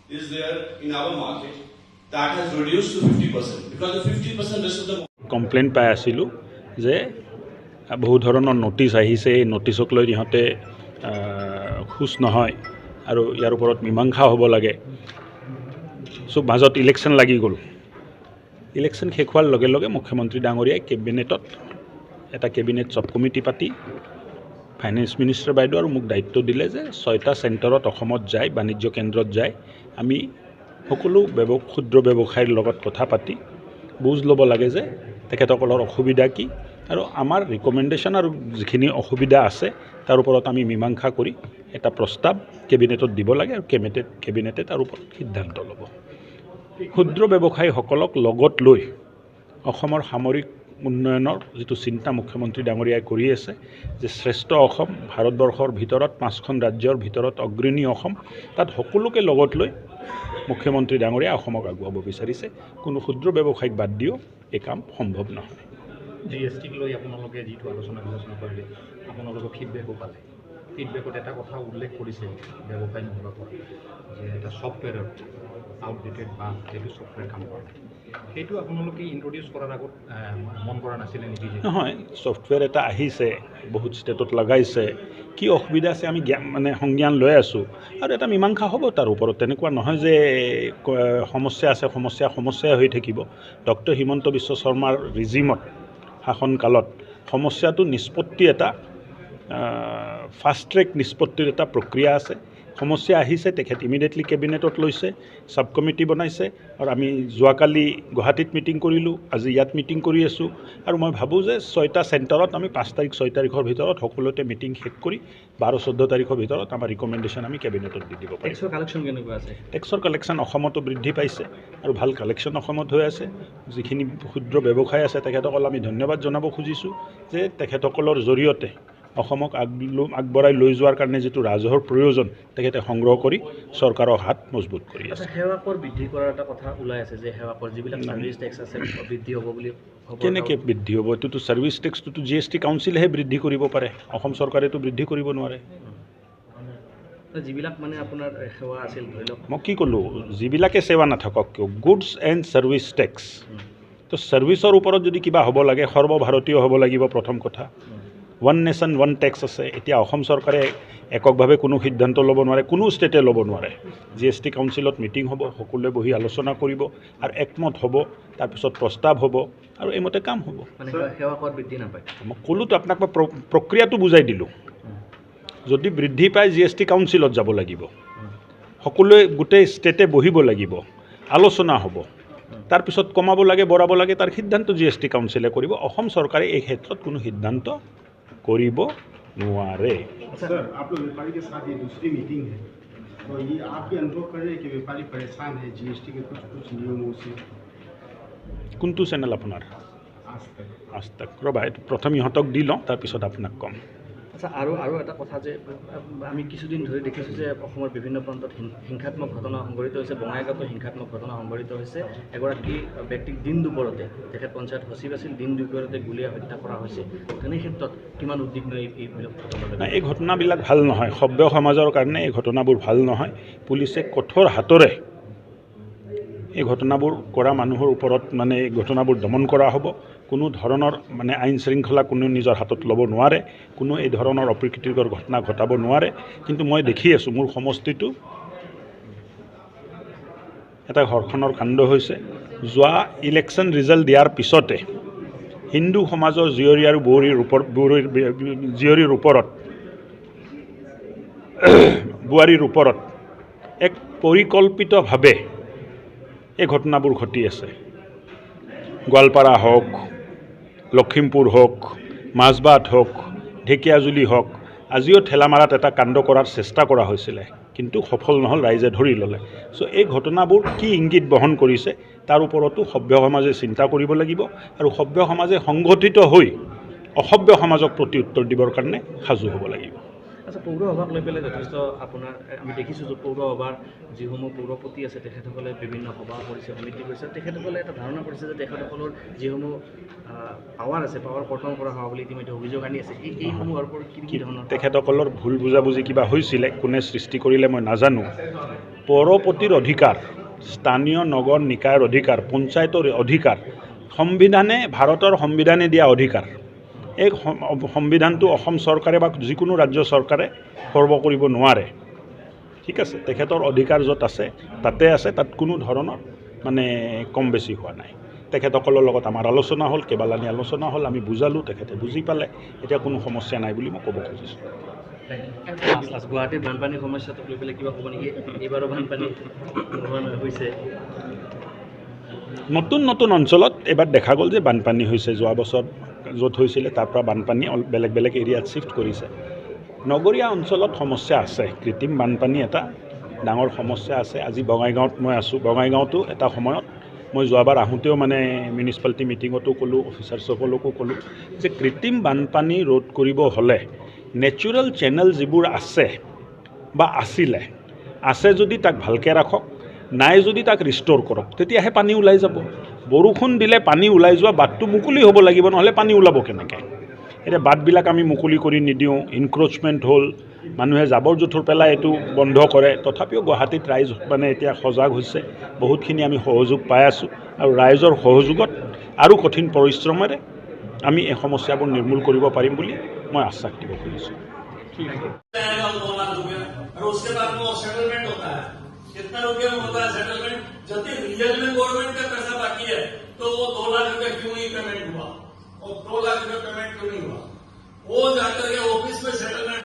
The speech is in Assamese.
is there in our market that has reduced to 50% because the 50% rest of the complain পাই আছিলোঁ যে বহু ধৰণৰ নটিচ আহিছে, এই নটিচক লৈ ইহঁতে খুচ নহয় আৰু ইয়াৰ ওপৰত মীমাংসা হ'ব লাগে। চ' মাজত ইলেকশ্যন লাগি গ'ল। ইলেকশ্যন শেষ হোৱাৰ লগে লগে মুখ্যমন্ত্ৰী ডাঙৰীয়াই কেবিনেটত এটা কেবিনেট চাব কমিটি পাতি ফাইনেন্স মিনিষ্টাৰ বাইদেউ আৰু মোক দায়িত্ব দিলে যে 6টা চেণ্টাৰত অসমত যায়, বাণিজ্য কেন্দ্ৰত যায়, আমি সকলো ক্ষুদ্ৰ ব্যৱসায়ীৰ লগত কথা পাতি বুজ ল'ব লাগে যে তেখেতসকলৰ অসুবিধা কি আৰু আমাৰ ৰিকমেণ্ডেশ্যন আৰু যিখিনি অসুবিধা আছে তাৰ ওপৰত আমি মীমাংসা কৰি এটা প্ৰস্তাৱ কেবিনেটত দিব লাগে আৰু কেবিনেটে তাৰ ওপৰত সিদ্ধান্ত ল'ব। ক্ষুদ্ৰ ব্যৱসায়ীসকলক লগত লৈ অসমৰ সামৰিক উন্নয়নৰ যিটো চিন্তা মুখ্যমন্ত্ৰী ডাঙৰীয়াই কৰি আছে যে শ্ৰেষ্ঠ অসম, ভাৰতবৰ্ষৰ ভিতৰত 5খন ৰাজ্যৰ ভিতৰত অগ্ৰণী অসম, তাত সকলোকে লগত লৈ মুখ্যমন্ত্ৰী ডাঙৰীয়াই অসমক আগুৱাব বিচাৰিছে। কোনো ক্ষুদ্ৰ ব্যৱসায়ীক বাদ দিও এই কাম সম্ভৱ নহয়। GSTক লৈ আপোনালোকে যিটো আলোচনা কৰিলে আপোনালোকৰ ফিডবেকো পালে। ফিডবেকত এটা কথা উল্লেখ কৰিছে ব্যৱসায়ী মহলৰ যে এটা ছফ্টৱেৰত আউটডেটেড বা সেইটো ছফ্টৱেৰ কাম কৰা সেইটো আপোনালোকে ইন্ট্ৰডিউচ কৰাৰ আগত মন কৰা নাছিলে নেকি? নহয়, ছফ্টৱেৰ এটা আহিছে, বহুত ষ্টেটত লগাইছে, কি অসুবিধা আছে আমি সংজ্ঞান লৈ আছোঁ আৰু এটা মীমাংসা হ'ব তাৰ ওপৰত। তেনেকুৱা নহয় যে সমস্যা আছে, সমস্যাই হৈ থাকিব। ডক্টৰ হিমন্ত বিশ্ব শৰ্মাৰ ৰিজিমত শাসনকালত সমস্যাটো নিষ্পত্তি এটা ফাষ্ট ট্ৰেক নিষ্পত্তিৰ এটা প্ৰক্ৰিয়া আছে। সমস্যা আহিছে, তেখেত ইমিডিয়েটলি কেবিনেটত লৈছে, চাব কমিটি বনাইছে আৰু আমি যোৱাকালি গুৱাহাটীত মিটিং কৰিলোঁ, আজি ইয়াত মিটিং কৰি আছোঁ আৰু মই ভাবোঁ যে 6টা চেণ্টাৰত আমি 5 তাৰিখ 6 তাৰিখৰ ভিতৰত সকলোতে মিটিং শেষ কৰি 12-14 তাৰিখৰ ভিতৰত আমাৰ ৰিকমেণ্ডেশ্যন আমি কেবিনেটত দি দিব পাৰিম। টেক্সৰ কালেকশ্যন কেনেকুৱা আছে? টেক্সৰ কালেকশ্যন অসমতো বৃদ্ধি পাইছে আৰু ভাল কালেকশ্যন অসমত হৈ আছে। যিখিনি ক্ষুদ্ৰ ব্যৱসায় আছে তেখেতসকল আমি ধন্যবাদ জনাব খুজিছোঁ যে তেখেতসকলৰ জৰিয়তে অসমক আগবঢ়াই লৈ যোৱাৰ কাৰণে যিটো ৰাজহৰ প্ৰয়োজন তেখেতে সংগ্ৰহ কৰি চৰকাৰৰ হাত মজবুত কৰি আছে। সেৱা কৰ বৃদ্ধি কৰাৰ এটা কথা ওলাই আছে যে সেৱা কৰ যিবিলাক ছাৰ্ভিচ টেক্স আছে বৃদ্ধি হ'ব বুলি। কেনেকৈ বৃদ্ধি হ'ব? এইটোতো ছাৰ্ভিচ টেক্সটোতো GST কাউন্সিলেহে বৃদ্ধি কৰিব পাৰে, অসম চৰকাৰেতো বৃদ্ধি কৰিব নোৱাৰে। যিবিলাক আপোনাৰ সেৱা আছিল ধৰি লওক, মই কি ক'লোঁ, যিবিলাকে সেৱা নাথাকক কিয়, গুডছ এণ্ড ছাৰ্ভিচ টেক্স, তো ছাৰ্ভিচৰ ওপৰত যদি কিবা হ'ব লাগে সৰ্বভাৰতীয় হ'ব লাগিব প্ৰথম কথা। ওৱান নেশ্যন ওৱান টেক্স আছে। এতিয়া অসম চৰকাৰে এককভাৱে কোনো সিদ্ধান্ত ল'ব নোৱাৰে, কোনো ষ্টেটে ল'ব নোৱাৰে। GST কাউন্সিলত মিটিং হ'ব, সকলোৱে বহি আলোচনা কৰিব আৰু একমত হ'ব, তাৰপিছত প্ৰস্তাৱ হ'ব আৰু এইমতে কাম হ'ব। সেৱা কৰ বৃদ্ধি নাপায়। মই ক'লোতো আপোনাক, মই প্ৰক্ৰিয়াটো বুজাই দিলোঁ। যদি বৃদ্ধি পায় GST কাউন্সিলত যাব লাগিব, সকলোৱে গোটেই ষ্টেটে বহিব লাগিব, আলোচনা হ'ব, তাৰপিছত কমাব লাগে বঢ়াব লাগে তাৰ সিদ্ধান্ত GST কাউন্সিলে কৰিব। অসম চৰকাৰে এই ক্ষেত্ৰত কোনো সিদ্ধান্ত কৰিব নোৱাৰে। सर, आप लोग व्यापारी के साथ ये दूसरी मीटिंग है, तो ये आप भी अनुभव कर रहे हैं कि व्यापारी परेशान है GST के कुछ नियमों से? কোনটো চেনেল আপোনাৰ? आज तक আজ তাক ৰ'বা, এইটো প্ৰথম ইহঁতক দি লওঁ, তাৰপিছত আপোনাক ক'ম। আচ্ছা, আৰু এটা কথা যে আমি কিছুদিন ধৰি দেখিছোঁ যে অসমৰ বিভিন্ন প্ৰান্তত হিংসাত্মক ঘটনা সংঘটিত হৈছে। বঙাইগাঁৱতো হিংসাত্মক ঘটনা সংঘটিত হৈছে। এগৰাকী ব্যক্তিক দিন দুপৰতে, তেখেত পঞ্চায়ত সচিব আছিল, দিন দুপৰতে গুলীয়াই হত্যা কৰা হৈছে। তেনে ক্ষেত্ৰত কিমান উদ্বিগ্ন এইবিলাক ঘটনা? এই ঘটনাবিলাক ভাল নহয়, সভ্য সমাজৰ কাৰণে এই ঘটনাবোৰ ভাল নহয়। পুলিচে কঠোৰ হাতৰে এই ঘটনাবোৰ কৰা মানুহৰ ওপৰত এই ঘটনাবোৰ দমন কৰা হ'ব। কোনো ধৰণৰ আইন শৃংখলা কোনো নিজৰ হাতত ল'ব নোৱাৰে, কোনো এই ধৰণৰ অপ্ৰীতিকৰ ঘটনা ঘটাব নোৱাৰে। কিন্তু মই দেখি আছোঁ মোৰ সমষ্টিটো এটা ঘৰখনৰ কাণ্ড হৈছে। যোৱা ইলেকশ্যন ৰিজাল্ট দিয়াৰ পিছতে হিন্দু সমাজৰ জীয়ৰী আৰু বোৱাৰীৰ ওপৰত এক পৰিকল্পিতভাৱে এই ঘটনাবোৰ ঘটি আছে। গোৱালপাৰা হওক, লখিমপুৰ হওক, মাজবাট হওক, ঢেকীয়াজুলি হওক, আজিও ঠেলামাৰাত এটা কাণ্ড কৰাৰ চেষ্টা কৰা হৈছিলে, কিন্তু সফল নহ'ল, ৰাইজে ধৰি ল'লে। চ' এই ঘটনাবোৰ কি ইংগিত বহন কৰিছে তাৰ ওপৰতো সভ্য সমাজে চিন্তা কৰিব লাগিব আৰু সভ্য সমাজে সংগঠিত হৈ অসভ্য সমাজক প্ৰতি উত্তৰ দিবৰ কাৰণে সাজু হ'ব লাগিব। আচ্ছা, পৌৰসভাক লৈ পেলাই যথেষ্ট আমি দেখিছোঁ যে পৌৰসভাৰ যিসমূহ পৌৰপতি আছে তেখেতসকলে বিভিন্ন সভা কৰিছে, সমিতি কৰিছে। তেখেতসকলে এটা ধাৰণা কৰিছে যে তেখেতসকলৰ যিসমূহ পাৱাৰ আছে, পাৱাৰ কৰ্তন কৰা হোৱা বুলি ইতিমধ্যে অভিযোগ আনি আছে। এইসমূহৰ ওপৰত কি ধৰণৰ? তেখেতসকলৰ ভুল বুজাবুজি কিবা হৈছিলে, কোনে সৃষ্টি কৰিলে মই নাজানো। পৌৰপতিৰ অধিকাৰ, স্থানীয় নগৰ নিকায়ৰ অধিকাৰ, পঞ্চায়তৰ অধিকাৰ, সংবিধানে ভাৰতৰ সংবিধানে দিয়া অধিকাৰ। এই সংবিধানটো অসম চৰকাৰে বা যিকোনো ৰাজ্য চৰকাৰে খৰ্ব কৰিব নোৱাৰে। ঠিক আছে, তেখেতৰ অধিকাৰ য'ত আছে তাতে আছে, তাত কোনো ধৰণৰ মানে কম বেছি হোৱা নাই। তেখেতসকলৰ লগত আমাৰ আলোচনা হ'ল, কেইবালানি আলোচনা হ'ল, আমি বুজালোঁ, তেখেতে বুজি পালে, এতিয়া কোনো সমস্যা নাই বুলি মই ক'ব খুজিছোঁ। গুৱাহাটীৰ বানপানীৰ সমস্যাটোক লৈ পেলাই কিবা ক'ব নেকি? এইবাৰো বানপানী হৈছে। নতুন নতুন অঞ্চলত এবাৰ দেখা গ'ল যে বানপানী হৈছে। যোৱা বছৰ য'ত হৈছিলে তাৰ পৰা বানপানী বেলেগ বেলেগ এৰিয়াত শ্বিফ্ট কৰিছে। নগৰীয়া অঞ্চলত সমস্যা আছে, কৃত্ৰিম বানপানী এটা ডাঙৰ সমস্যা আছে। আজি বঙাইগাঁৱত মই আছোঁ, বঙাইগাঁৱতো এটা সময়ত মই যোৱাবাৰ আহোঁতেও মানে মিউনিচিপালিটি মিটিঙতো ক'লোঁ, অফিচাৰসকলকো ক'লোঁ যে কৃত্ৰিম বানপানী ৰোধ কৰিব হ'লে নেচাৰেল চেনেল যিবোৰ আছে বা আছে যদি তাক ভালকৈ ৰাখক, নাই যদি তাক ৰিষ্ট'ৰ কৰক, তেতিয়াহে পানী ওলাই যাব। বৰষুণ দিলে পানী ওলাই যোৱা বাটটো মুকলি হ'ব লাগিব, নহ'লে পানী ওলাব কেনেকৈ? এতিয়া বাটবিলাক আমি মুকলি কৰি নিদিওঁ, ইনক্ৰ'চমেণ্ট হ'ল, মানুহে জাবৰ জোঁথৰ পেলাই এইটো বন্ধ কৰে। তথাপিও গুৱাহাটীত ৰাইজ মানে এতিয়া সজাগ হৈছে, বহুতখিনি আমি সহযোগ পাই আছোঁ, আৰু ৰাইজৰ সহযোগত আৰু কঠিন পৰিশ্ৰমেৰে আমি এই সমস্যাবোৰ নিৰ্মূল কৰিব পাৰিম বুলি মই আশ্বাস দিব খুজিছোঁ। और उसके बाद वो सेटलमेंट होता है, कितना रुपया में होता है सेटलमेंट? जब तक रियल में गवर्नमेंट का पैसा बाकी है तो वो 2 लाख रुपया क्यों नहीं पेमेंट हुआ, और 2 लाख रुपया पेमेंट क्यों नहीं हुआ, वो जाकर के ऑफिस में सेटलमेंट